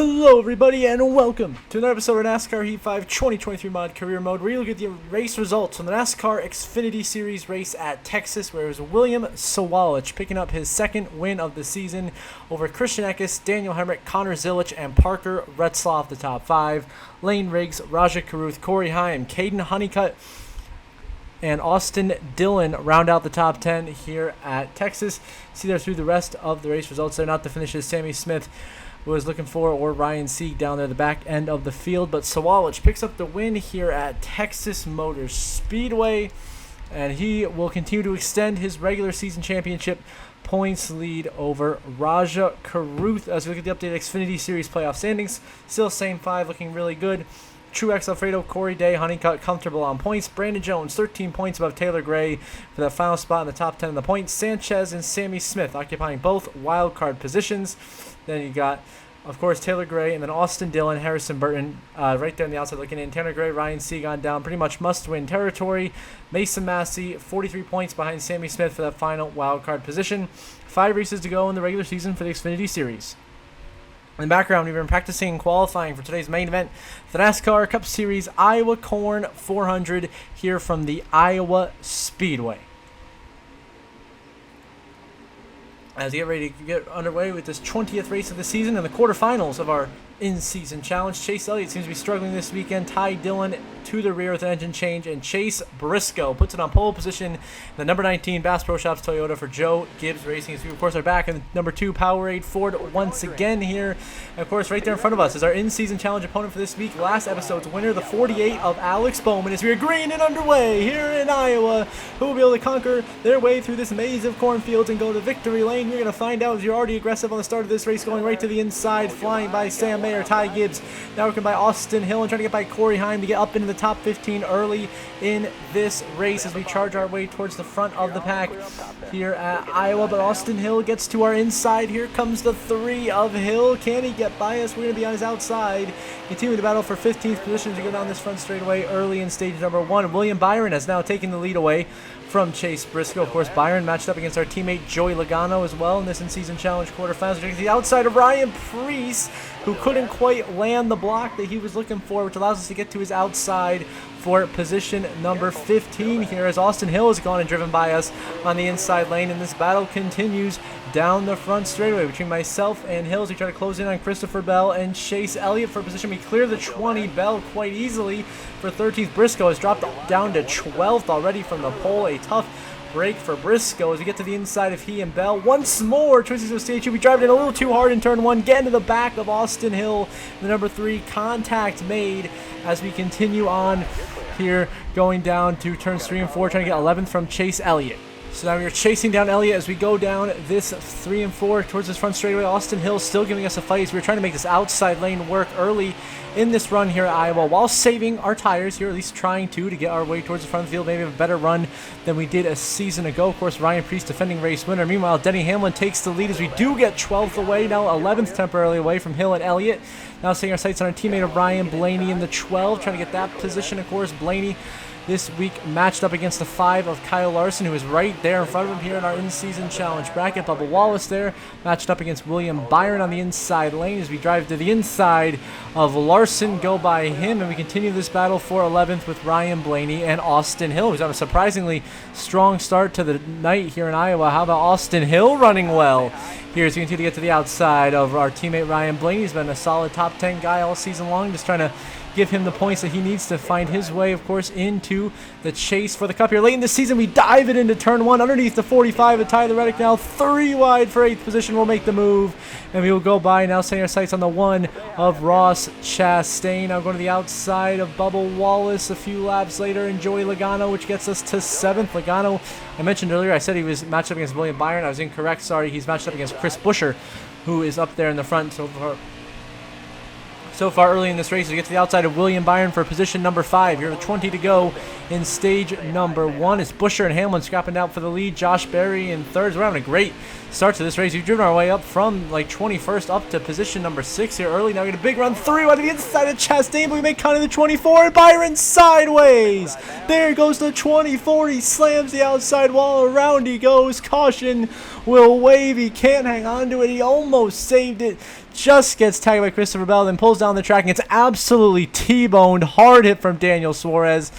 Hello everybody and welcome to another episode of NASCAR Heat 5 2023 Mod Career Mode, where you look at the race results from the NASCAR Xfinity Series race at Texas, where it was William Sawalich picking up his second win of the season over Christian Eckes, Daniel Hemrick, Connor Zilisch, and Parker Retzlaff, the top five. Lane Riggs, Raja Caruth, Corey Heim, Caden Honeycutt, and Austin Dillon round out the top 10 here at Texas. See there through the rest of the race results. They're not the finishes Sammy Smith was looking for, or Ryan Sieg down there the back end of the field. But Sawalich picks up the win here at Texas Motor Speedway, and he will continue to extend his regular season championship points lead over Raja Caruth. As we look at the updated Xfinity Series playoff standings, still same five, looking really good. Truex, Alfredo, Corey Day, Honeycutt comfortable on points. Brandon Jones 13 points above Taylor Gray for that final spot in the top 10 of the points. Sanchez and Sammy Smith occupying both wild card positions. Then you got, of course, Taylor Gray and then Austin Dillon, Harrison Burton right there on the outside looking in. Tanner Gray, Ryan Sieg on down, pretty much must-win territory. Mason Massey 43 points behind Sammy Smith for that final wild card position. 5 races to go in the regular season for the Xfinity Series. In the background, we've been practicing and qualifying for today's main event, the NASCAR Cup Series Iowa Corn 400 here from the Iowa Speedway. As we get ready to get underway with this 20th race of the season and the quarterfinals of our in-season challenge, Chase Elliott seems to be struggling this weekend. Ty Dillon to the rear with an engine change, and Chase Briscoe puts it on pole position in the number 19 Bass Pro Shops Toyota for Joe Gibbs Racing. As we, of course, are back in number 2 Powerade Ford once again here. And, of course, right there in front of us is our in-season challenge opponent for this week, last episode's winner, the 48 of Alex Bowman, as we are green and underway here in Iowa. Who will be able to conquer their way through this maze of cornfields and go to victory lane? We're going to find out, as you're already aggressive on the start of this race, going right to the inside, flying by Sam Mayer, Ty Gibbs, now working by Austin Hill and trying to get by Corey Heim to get up into the top 15 early in this race as we charge our way towards the front of the pack here at Iowa. But Austin Hill gets to our inside. Here comes the 3 of Hill. Can he get by us? We're going to be on his outside. Continuing to battle for 15th position to go down this front straightaway early in stage number 1. William Byron has now taken the lead away from Chase Briscoe. Of course, Byron matched up against our teammate Joey Logano as well in this in-season challenge quarterfinals. To the outside of Ryan Preece, who couldn't quite land the block that he was looking for, which allows us to get to his outside for position number 15 here, as Austin Hill has gone and driven by us on the inside lane, and this battle continues down the front straightaway between myself and Hills. We try to close in on Christopher Bell and Chase Elliott for position. We clear the 20. Bell quite easily for 13th. Briscoe has dropped down to 12th already from the pole. A tough break for Briscoe as we get to the inside of he and Bell. Once more, Twisties of Stage 2. We drive it in a little too hard in turn 1. Get into the back of Austin Hill. The number 3 contact made as we continue on here, going down to turns 3 and 4, trying to get 11th from Chase Elliott. So now we're chasing down Elliott as we go down this 3 and 4 towards this front straightaway. Austin Hill still giving us a fight as we're trying to make this outside lane work early in this run here at Iowa, while saving our tires here, at least trying to get our way towards the front of the field, maybe a better run than we did a season ago. Of course, Ryan Preece defending race winner. Meanwhile, Denny Hamlin takes the lead as we do get 12th away, now 11th temporarily away from Hill and Elliott. Now setting our sights on our teammate of Ryan Blaney in the 12, trying to get that position. Of course, Blaney this week matched up against the 5 of Kyle Larson, who is right there in front of him here in our in-season challenge bracket. Bubba Wallace there matched up against William Byron on the inside lane as we drive to the inside of Larson, go by him, and we continue this battle for 11th with Ryan Blaney and Austin Hill, who's on a surprisingly strong start to the night here in Iowa. How about Austin Hill running well here as we continue to get to the outside of our teammate Ryan Blaney? He's been a solid top 10 guy all season long, just trying to give him the points that he needs to find his way, of course, into the chase for the Cup here. Late in the season, we dive it into turn 1 underneath the 45 of Tyler Reddick. Now 3 wide for 8th position. We'll make the move, and we will go by now, setting our sights on the 1 of Ross Chastain. Now going to the outside of Bubba Wallace a few laps later, and Joey Logano, which gets us to 7th. Logano, I mentioned earlier, I said he was matched up against William Byron. I was incorrect, sorry. He's matched up against Chris Buescher, who is up there in the front so far early in this race. We get to the outside of William Byron for position number 5. Here with 20 to go in stage number 1. It's Buescher and Hamlin scrapping out for the lead. Josh Berry in 3rd. We're having a great start to this race. We've driven our way up from like 21st up to position number 6 here early. Now we get a big run through out of the inside of Chastain, but we make kind of the 24, and Byron sideways. There goes the 24. He slams the outside wall. Around he goes. Caution will wave. He can't hang on to it. He almost saved it just gets tagged by Christopher Bell, then pulls down the track and gets absolutely T-boned. Hard hit from Daniel Suarez.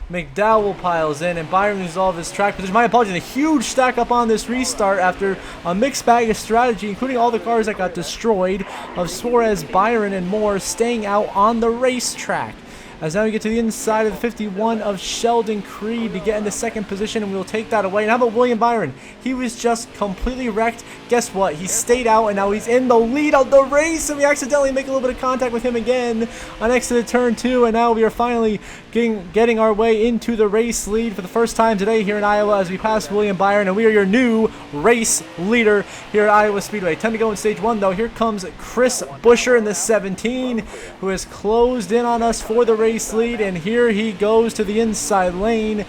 McDowell piles in, and Byron loses all of his track position. My apologies, a huge stack up on this restart after a mixed bag of strategy, including all the cars that got destroyed, of Suarez, Byron, and more staying out on the racetrack. As now we get to the inside of the 51 of Sheldon Creed to get into second position, and we'll take that away. And how about William Byron? He was just completely wrecked. Guess what? He stayed out, and now he's in the lead of the race, and we accidentally make a little bit of contact with him again on exit turn 2, and now we are finally getting our way into the race lead for the first time today here in Iowa as we pass William Byron, and we are your new race leader here at Iowa Speedway. 10 to go in stage 1, though. Here comes Chris Buescher in the 17, who has closed in on us for the race lead, and here he goes to the inside lane.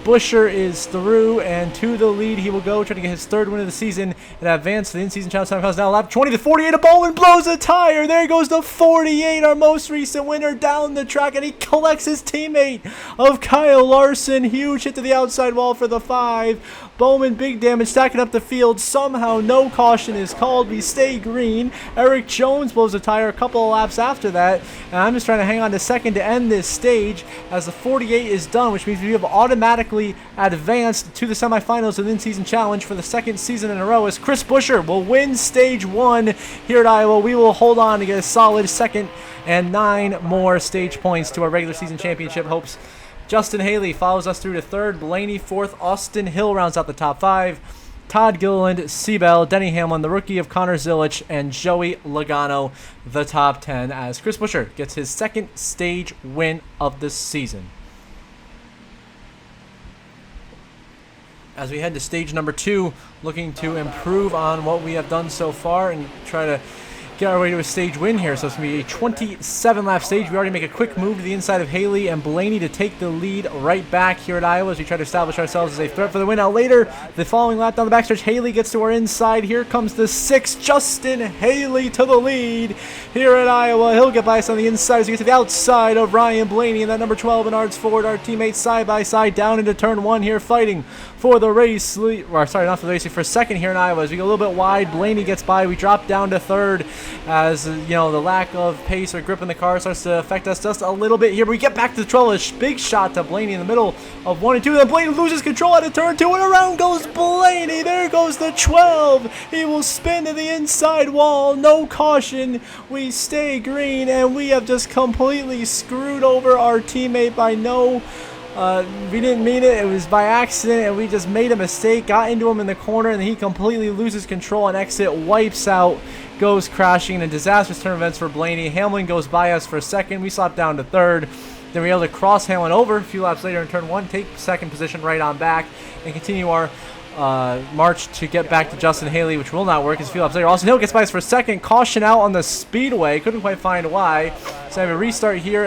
Buescher is through, and to the lead he will go, trying to get his third win of the season and advance to the in-season challenge time. Now lap 20 to 48, a Bowman blows a tire. There goes the 48, our most recent winner, down the track, and he collects his teammate of Kyle Larson. Huge hit to the outside wall for the 5. Bowman, big damage, stacking up the field. Somehow no caution is called. We stay green. Eric Jones blows a tire a couple of laps after that, and I'm just trying to hang on to second to end this stage as the 48 is done, which means we have automatically advanced to the semifinals of the in-season challenge for the second season in a row, as Chris Buescher will win stage 1 here at Iowa. We will hold on to get a solid second and 9 more stage points to our regular season championship hopes. Justin Haley follows us through to third, Blaney fourth, Austin Hill rounds out the top 5, Todd Gilliland, Seabell, Denny Hamlin, the rookie of Connor Zilich, and Joey Logano, the top 10, as Chris Buescher gets his second stage win of the season. As we head to stage number 2, looking to improve on what we have done so far and try to get our way to a stage win here. So it's going to be a 27-lap stage. We already make a quick move to the inside of Haley and Blaney to take the lead right back here at Iowa as we try to establish ourselves as a threat for the win. Now later, the following lap down the backstretch, Haley gets to our inside. Here comes the 6, Justin Haley to the lead here at Iowa. He'll get by us on the inside as we get to the outside of Ryan Blaney and that number 12 Menards Ford. Our teammates side by side down into turn 1 here, fighting for the race lead, or sorry, not for the race, for second here in Iowa. As we go a little bit wide, Blaney gets by. We drop down to third as, you know, the lack of pace or grip in the car starts to affect us just a little bit here. But we get back to the 12, a big shot to Blaney in the middle of 1 and 2. Then Blaney loses control out of turn 2, and around goes Blaney. There goes the 12. He will spin to the inside wall. No caution. We stay green, and we have just completely screwed over our teammate by we didn't mean it. It was by accident, and we just made a mistake. Got into him in the corner, and he completely loses control on exit, wipes out, goes crashing in a disastrous turn of events for Blaney. Hamlin goes by us for second. We slop down to third. Then we're able to cross Hamlin over a few laps later in turn 1, take second position right on back, and continue our march to get back to Justin Haley, which will not work as a few laps later. Austin Hill gets by us for second. Caution out on the speedway. Couldn't quite find why. So I have a restart here.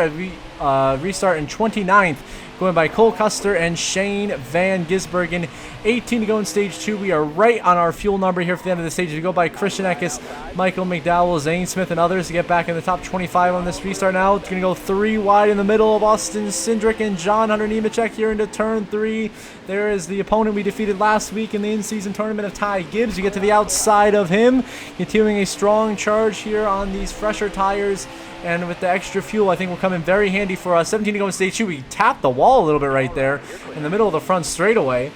A restart in 29th. Going by Cole Custer and Shane Van Gisbergen. 18 to go in stage 2. We are right on our fuel number here for the end of the stage. We go by Christian Eckes, Michael McDowell, Zane Smith, and others to get back in the top 25 on this restart now. It's going to go 3 wide in the middle of Austin Cindric and John Hunter Nemechek here into turn 3. There is the opponent we defeated last week in the in-season tournament of Ty Gibbs. You get to the outside of him, continuing a strong charge here on these fresher tires. And with the extra fuel, I think will come in very handy for us. 17 to go in stage 2. We tapped the wall a little bit right there in the middle of the front straightaway.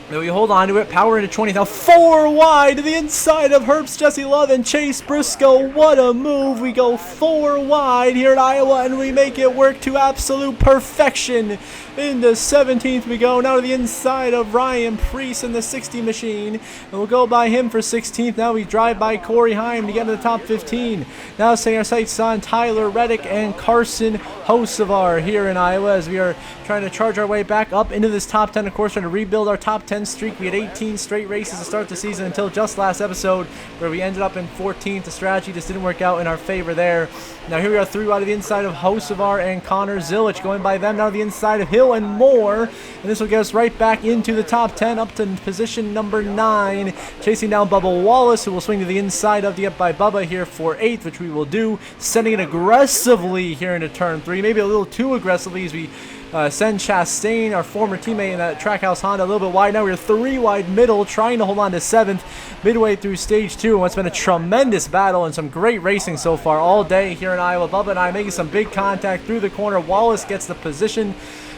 Then we hold on to it, power into 20. Now 4 wide to the inside of Herbst, Jesse Love, and Chase Briscoe. What a move. We go 4 wide here at Iowa, and we make it work to absolute perfection. Into 17th we go, now to the inside of Ryan Preece in the 60 machine, and we'll go by him for 16th. Now we drive by Corey Heim to get into the top 15. Now setting our sights on Tyler Reddick and Carson Hocevar here in Iowa as we are trying to charge our way back up into this top 10. Of course, trying to rebuild our top 10 streak. We had 18 straight races to start the season until just last episode where we ended up in 14th. The strategy just didn't work out in our favor there. Now here we are 3 out of the inside of Hocevar and Connor Zilich, going by them now to the inside of Hill and Moore, and this will get us right back into the top 10 up to position number 9, chasing down Bubba Wallace, who will swing to the inside of to get by Bubba here for 8th, which we will do, sending it aggressively here into turn 3, maybe a little too aggressively as we Sen Chastain, our former teammate in that Trackhouse Honda, a little bit wide. Now we're 3 wide middle, trying to hold on to 7th midway through stage 2. What's been a tremendous battle and some great racing so far all day here in Iowa. Bubba and I making some big contact through the corner. Wallace gets the position.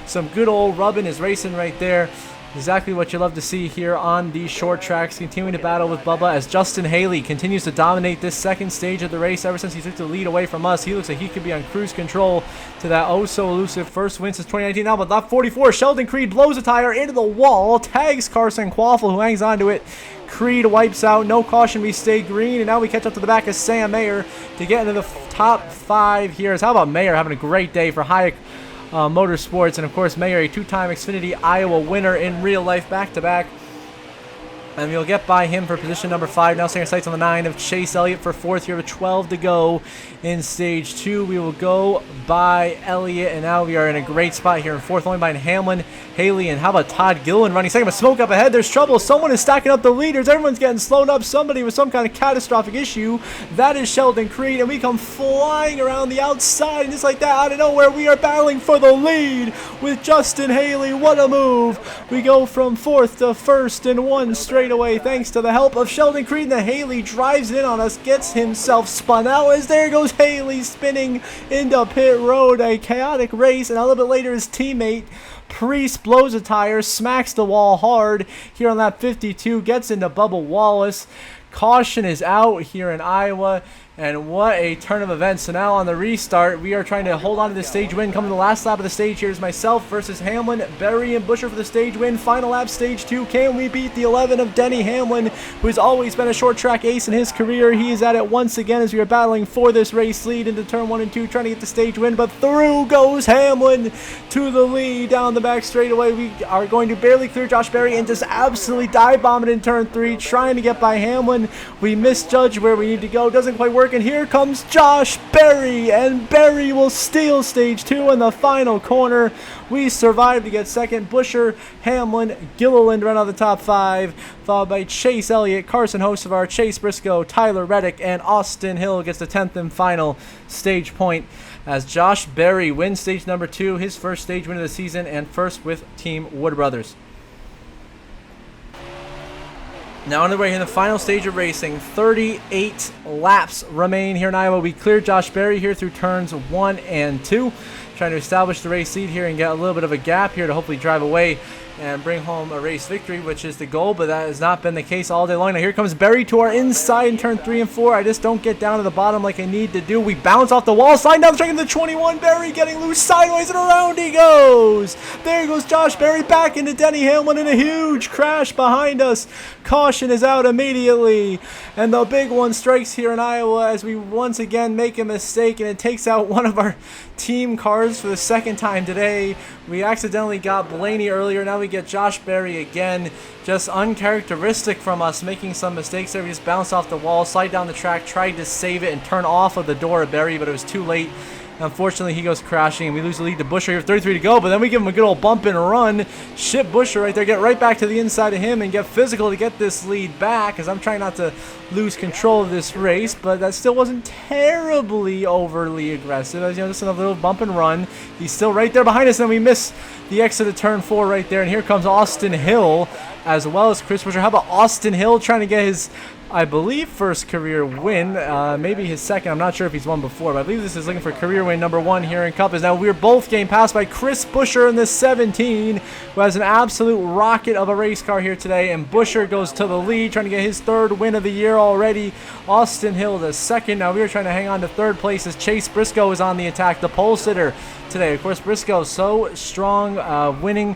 Some good old rubbing is racing right there. Exactly what you love to see here on these short tracks. Continuing to battle with Bubba as Justin Haley continues to dominate this second stage of the race. Ever since he took the lead away from us, he looks like he could be on cruise control to that oh-so-elusive first win since 2019. Now, but lap 44, Sheldon Creed blows a tire into the wall, tags Carson Quaffle, who hangs onto it. Creed wipes out, no caution, we stay green, and now we catch up to the back of Sam Mayer to get into the top 5 here. How about Mayer having a great day for Hayek Motorsports, and of course Mayer, a 2-time Xfinity Iowa winner in real life, back-to-back. And you'll get by him for position number 5. Now setting our sights on the 9 of Chase Elliott for 4th here with 12 to go in stage 2. We will go by Elliott, and now we are in a great spot here in 4th, only behind Hamlin, Haley, and how about Todd Gilliland running second? But smoke up ahead. There's trouble. Someone is stacking up the leaders. Everyone's getting slowed up. Somebody with some kind of catastrophic issue. That is Sheldon Creed, and we come flying around the outside, and just like that, out of nowhere, we are battling for the lead with Justin Haley. What a move. We go from 4th to 1st in one straight away thanks to the help of Sheldon Creed. And Haley drives in on us, gets himself spun out as there goes Haley spinning into pit road. A chaotic race, and a little bit later his teammate Priest blows a tire, smacks the wall hard here on lap 52, gets into Bubba Wallace. Caution is out here in Iowa. And what a turn of events. So now on the restart, we are trying to hold on to the stage win. Coming to the last lap of the stage, here's myself versus Hamlin, Berry, and Busher for the stage win. Final lap, stage 2. Can we beat the 11 of Denny Hamlin, who's always been a short track ace in his career? He is at it once again as we are battling for this race lead into turn 1 and 2, trying to get the stage win. But through goes Hamlin to the lead down the back straightaway. We are going to barely clear Josh Berry and just absolutely dive bomb it in turn 3, trying to get by Hamlin. We misjudge where we need to go. Doesn't quite work. And here comes Josh Berry, and Berry will steal stage 2 in the final corner. We survive to get second. Busher, Hamlin, Gilliland run out of the top 5, followed by Chase Elliott, Carson Hocevar, Chase Briscoe, Tyler Reddick, and Austin Hill gets the 10th and final stage point as Josh Berry wins stage number 2, his first stage win of the season, and first with Team Wood Brothers. Now underway here in the final stage of racing, 38 laps remain here in Iowa. We cleared Josh Berry here through turns 1 and 2, trying to establish the race lead here and get a little bit of a gap here to hopefully drive away and bring home a race victory, which is the goal, but that has not been the case all day long. Now here comes Berry to our inside in turn 3 and 4. I just don't get down to the bottom like I need to do. We bounce off the wall, sliding down the track into the 21. Berry getting loose sideways, and around he goes. There goes Josh Berry back into Denny Hamlin in a huge crash behind us. Caution is out immediately, and the big one strikes here in Iowa as we once again make a mistake, and it takes out one of our team cars for the second time today. We accidentally got Blaney earlier. Now we get Josh Berry again. Just uncharacteristic from us, making some mistakes there. We just bounced off the wall, slide down the track, tried to save it and turn off of the door of Berry, but it was too late. Unfortunately, he goes crashing, and we lose the lead to Busher here with 33 to go, but then we give him a good old bump and run. Ship Busher right there, get right back to the inside of him and get physical to get this lead back, as I'm trying not to lose control of this race, but that still wasn't terribly overly aggressive. As you know, just a little bump and run. He's still right there behind us, and we miss the exit of turn 4 right there, and here comes Austin Hill as well as Chris Busher. How about Austin Hill trying to get his, I believe, first career win, maybe his second. I'm not sure if he's won before, but I believe this is looking for career win number 1 here in Cup. As now we're both getting passed by Chris Busher in the 17, who has an absolute rocket of a race car here today, and Busher goes to the lead, trying to get his 3rd win of the year already. Austin Hill the 2nd. Now we are trying to hang on to 3rd place as Chase Briscoe is on the attack, the pole sitter today. Of course, Briscoe so strong, winning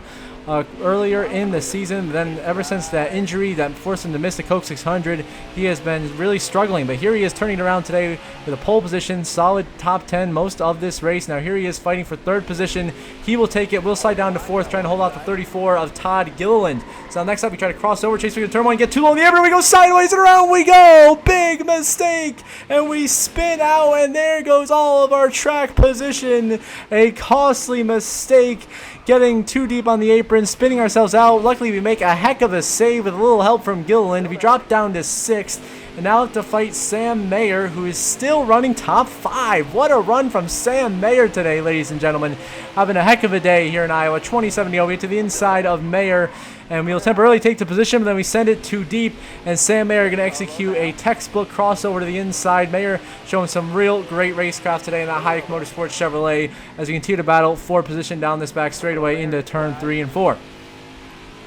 earlier in the season. Then ever since that injury that forced him to miss the Coke 600, he has been really struggling. But here he is turning around today with a pole position, solid top 10 most of this race. Now here he is fighting for 3rd position. He will take it. We'll slide down to 4th, trying to hold out the 34 of Todd Gilliland. So next up, we try to cross over, chase through the turn 1, get too low in the air, but we go sideways and around we go. Big mistake, and we spin out, and there goes all of our track position. A costly mistake, getting too deep on the apron, spinning ourselves out. Luckily, we make a heck of a save with a little help from Gilliland. We drop down to 6th, and now have to fight Sam Mayer, who is still running top 5. What a run from Sam Mayer today, ladies and gentlemen. Having a heck of a day here in Iowa. 27-0, we get to the inside of Mayer, and we'll temporarily take the position, but then we send it too deep, and Sam Mayer going to execute a textbook crossover to the inside. Mayer showing some real great racecraft today in that Hayek Motorsports Chevrolet as we continue to battle for position down this back straightaway into turn 3 and 4.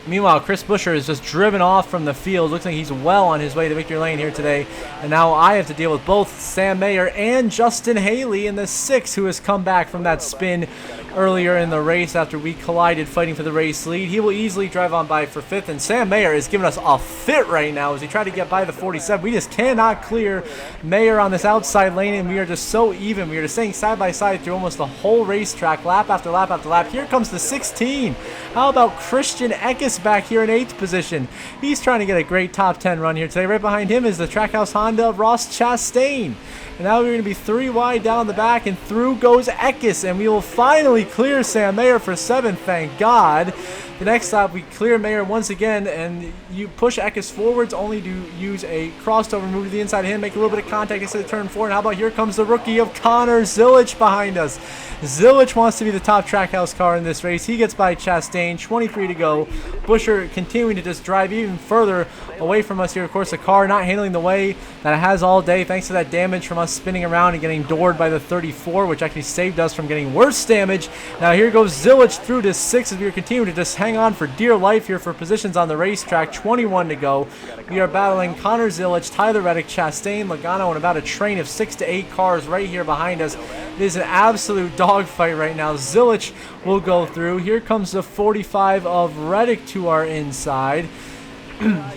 Meanwhile, Chris Buescher is just driven off from the field. Looks like he's well on his way to victory lane here today. And now I have to deal with both Sam Mayer and Justin Haley in the 6, who has come back from that spin earlier in the race after we collided fighting for the race lead. He will easily drive on by for 5th, and Sam Mayer is giving us a fit right now as he tried to get by the 47. We just cannot clear Mayer on this outside lane, and we are just so even. We are just staying side by side through almost the whole racetrack, lap after lap after lap. Here comes the 16. How about Christian Eckes back here in 8th position? He's trying to get a great top 10 run here today. Right behind him is the Trackhouse Honda of Ross Chastain. And now we're going to be 3 wide down the back, and through goes Eckes, and we will finally clear Sam Mayer for 7th, thank God. The next lap, we clear Mayer once again, and you push Eckes forwards only to use a crossover move to the inside of him, make a little bit of contact instead of turn 4. And how about here comes the rookie of Connor Zilic behind us. Zilic wants to be the top Trackhouse car in this race. He gets by Chastain, 23 to go. Buescher continuing to just drive even further away from us here. Of course, the car not handling the way that it has all day thanks to that damage from us spinning around and getting doored by the 34, which actually saved us from getting worse damage. Now here goes Zilic through to 6 as we are continuing to just hang on for dear life here for positions on the racetrack. 21 to go. We are battling Connor Zilic, Tyler Reddick, Chastain, Logano, and about a train of 6 to 8 cars right here behind us. It is an absolute dogfight right now. Zilic will go through. Here comes the 45 of Reddick to our inside.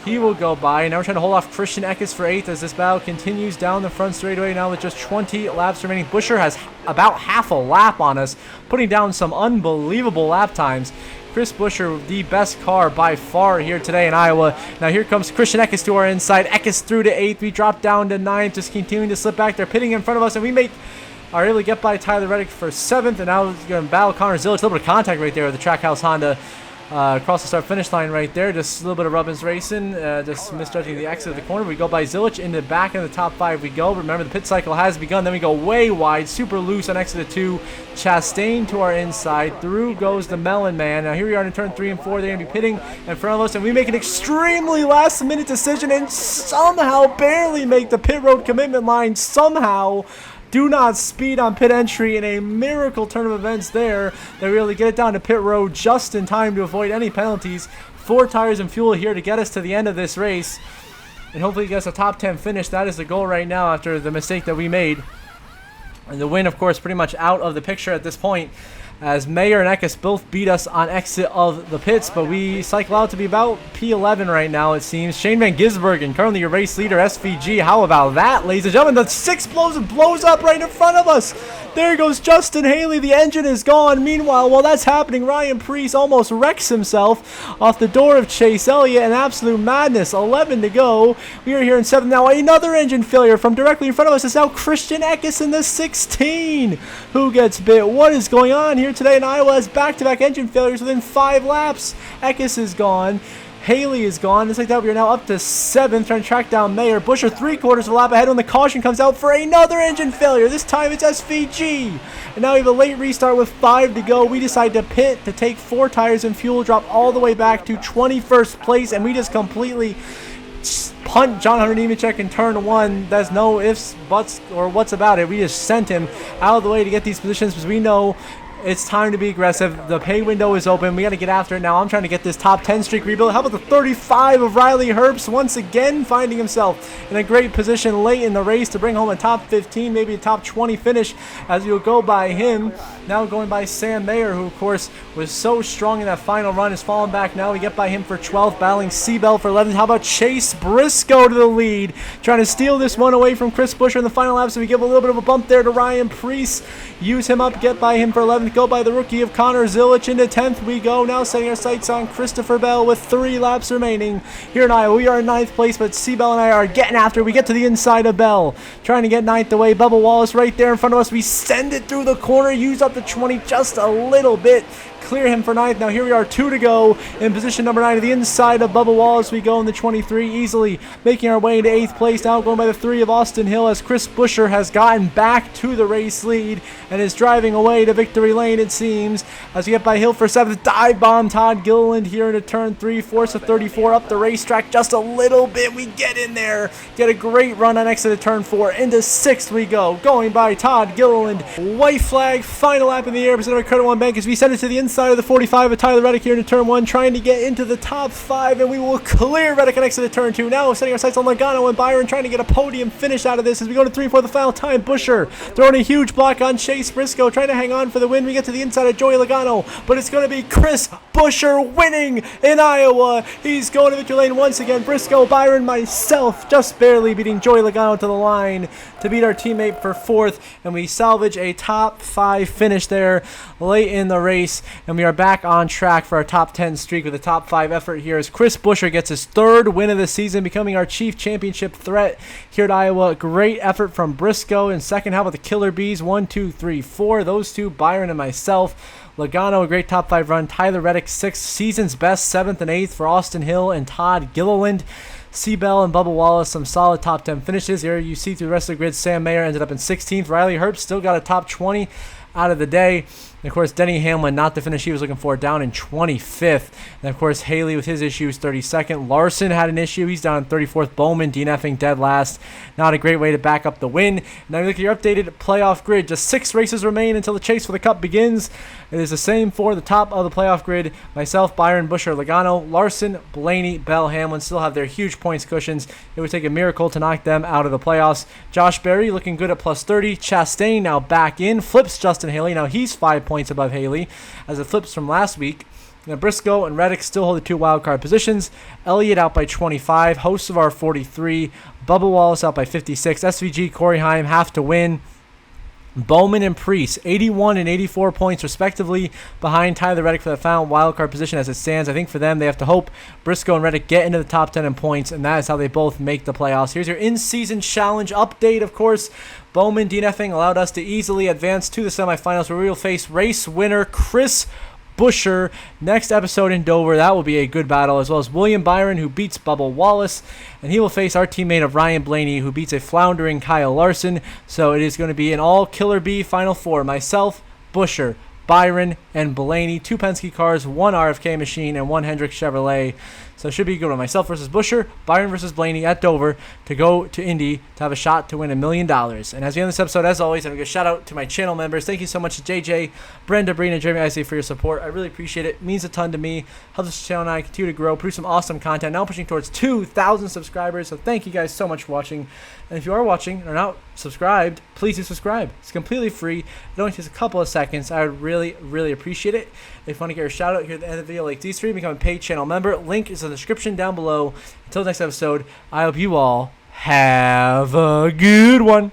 He will go by. Now we're trying to hold off Christian Eckes for 8th as this battle continues down the front straightaway now with just 20 laps remaining. Buescher has about half a lap on us, putting down some unbelievable lap times. Chris Buescher, the best car by far here today in Iowa. Now here comes Christian Eckes to our inside. Eckes through to 8th. We drop down to 9th, just continuing to slip back. They're pitting in front of us, and we are able to get by Tyler Reddick for 7th, and now he's going to battle Connor Zilic. A little bit of contact right there with the Trackhouse Honda across the start-finish line right there. Just a little bit of Rubbins racing, just misjudging the exit of the corner. We go by Zilic into the back of the top 5 we go. Remember, the pit cycle has begun. Then we go way wide, super loose on exit of 2. Chastain to our inside. Through goes the Melon Man. Now here we are in turn 3 and 4. They're going to be pitting in front of us, and we make an extremely last-minute decision and somehow barely make the pit road commitment line. Somehow do not speed on pit entry in a miracle turn of events there. They really get it down to pit road just in time to avoid any penalties. 4 tires and fuel here to get us to the end of this race, and hopefully get us a top 10 finish. That is the goal right now after the mistake that we made. And the win, of course, pretty much out of the picture at this point, as Mayer and Eckes both beat us on exit of the pits, but we cycle out to be about P11 right now, it seems. Shane Van Gisbergen, currently your race leader, SVG. How about that, ladies and gentlemen? The 6 blows up right in front of us. There goes Justin Haley. The engine is gone. Meanwhile, while that's happening, Ryan Preece almost wrecks himself off the door of Chase Elliott. An absolute madness. 11 to go. We are here in 7th now. Another engine failure from directly in front of us is now Christian Eckes in the 16. Who gets bit? What is going on here today in Iowa? Has back-to-back engine failures within 5 laps. Eckes is gone. Haley is gone. Just like that, we are now up to 7th, trying to track down Mayer. Buescher 3/4 of a lap ahead when the caution comes out for another engine failure. This time it's SVG. And now we have a late restart with 5 to go. We decide to pit to take 4 tires and fuel, drop all the way back to 21st place, and we just completely punt John Hunter Nemechek in turn 1. There's no ifs, buts, or what's about it. We just sent him out of the way to get these positions because we know it's time to be aggressive. The pay window is open. We got to get after it now. I'm trying to get this top 10 streak rebuilt. How about the 35 of Riley Herbst once again finding himself in a great position late in the race to bring home a top 15, maybe a top 20 finish as you'll go by him. Now going by Sam Mayer, who of course was so strong in that final run, is falling back now. We get by him for 12th, battling Seabell for 11th. How about Chase Briscoe to the lead, trying to steal this one away from Chris Buescher in the final lap, so we give a little bit of a bump there to Ryan Preece. Use him up, get by him for 11th. Go by the rookie of Connor Zilic. Into 10th we go. Now setting our sights on Christopher Bell with 3 laps remaining. Here in Iowa, we are in 9th place, but Seabell and I are getting after. We get to the inside of Bell, trying to get 9th away. Bubba Wallace right there in front of us. We send it through the corner. Use up the 20 just a little bit. clear him for 9th. Now here we are, 2 to go in position number 9 to the inside of Bubba Wallace. We go in the 23 easily, making our way into 8th place. Now going by the 3 of Austin Hill as Chris Buescher has gotten back to the race lead and is driving away to victory lane, it seems, as we get by Hill for 7th. Dive bomb Todd Gilliland here into turn 3, force of 34 up the racetrack just a little bit. We get in there, get a great run on exit of turn 4. Into 6th we go, going by Todd Gilliland. White flag, final lap in the air, percent of Credit One Bank as we send it to the inside of the 45 of Tyler Reddick here into turn 1, trying to get into the top 5, and we will clear Reddick on exit of turn 2. Now setting our sights on Logano and Byron, trying to get a podium finish out of this as we go to 3 for the final time. Buescher throwing a huge block on Chase Briscoe, trying to hang on for the win. We get to the inside of Joey Logano, but it's going to be Chris Buescher winning in Iowa. He's going to victory lane once again. Briscoe, Byron, myself just barely beating Joey Logano to the line to beat our teammate for 4th, and we salvage a top 5 finish there late in the race, and we are back on track for our top 10 streak with a top 5 effort here as Chris Buescher gets his 3rd win of the season, becoming our chief championship threat here at Iowa. Great effort from Briscoe in second. How about the Killer Bees? 1, 2, 3, 4. Those two, Byron and myself. Logano, a great top 5 run. Tyler Reddick, 6th. Season's best, 7th and 8th for Austin Hill and Todd Gilliland. Seabell and Bubba Wallace, some solid top 10 finishes. Here you see through the rest of the grid, Sam Mayer ended up in 16th. Riley Herbst still got a top 20 out of the day. And of course, Denny Hamlin, not the finish he was looking for, down in 25th. And of course, Haley with his issues, 32nd. Larson had an issue. He's down in 34th. Bowman, DNFing dead last. Not a great way to back up the win. Now you look at your updated playoff grid. Just 6 races remain until the chase for the Cup begins. It is the same for the top of the playoff grid. Myself, Byron, Buescher, Logano, Larson, Blaney, Bell, Hamlin still have their huge points cushions. It would take a miracle to knock them out of the playoffs. Josh Berry looking good at plus 30. Chastain now back in. Flips Justin Haley. Now he's 5 points above Haley as it flips from last week. Now Briscoe and Reddick still hold the 2 wildcard positions. Elliott out by 25. Hocevar 43. Bubba Wallace out by 56. SVG, Corey Heim have to win. Bowman and Priest, 81 and 84 points respectively behind Tyler Reddick for the final wildcard position as it stands. I think for them, they have to hope Briscoe and Reddick get into the top 10 in points, and that is how they both make the playoffs. Here's your in-season challenge update, of course. Bowman DNFing allowed us to easily advance to the semifinals where we will face race winner Chris Buescher next episode in Dover. That will be a good battle, as well as William Byron, who beats Bubba Wallace, and he will face our teammate of Ryan Blaney, who beats a floundering Kyle Larson. So it is going to be an all Killer Bee Final Four. Myself, Buescher, Byron, and Blaney. 2 Penske cars, 1 RFK machine, and 1 Hendrick Chevrolet. So it should be a good one. Myself versus Buescher, Byron versus Blaney at Dover to go to Indy to have a shot to win $1 million. And as we end this episode, as always, I'm going to give a shout out to my channel members. Thank you so much to JJ, Brenda, Breen, and Jeremy Isley for your support. I really appreciate it. It means a ton to me. Helps this channel and I continue to grow, produce some awesome content. Now pushing towards 2,000 subscribers. So thank you guys so much for watching. And if you are watching and are not subscribed, please do subscribe. It's completely free. It only takes a couple of seconds. I would really, really appreciate it. If you want to get your shout out here at the end of the video like these 3, become a paid channel member. Link is in the description down below. Until next episode, I hope you all have a good one.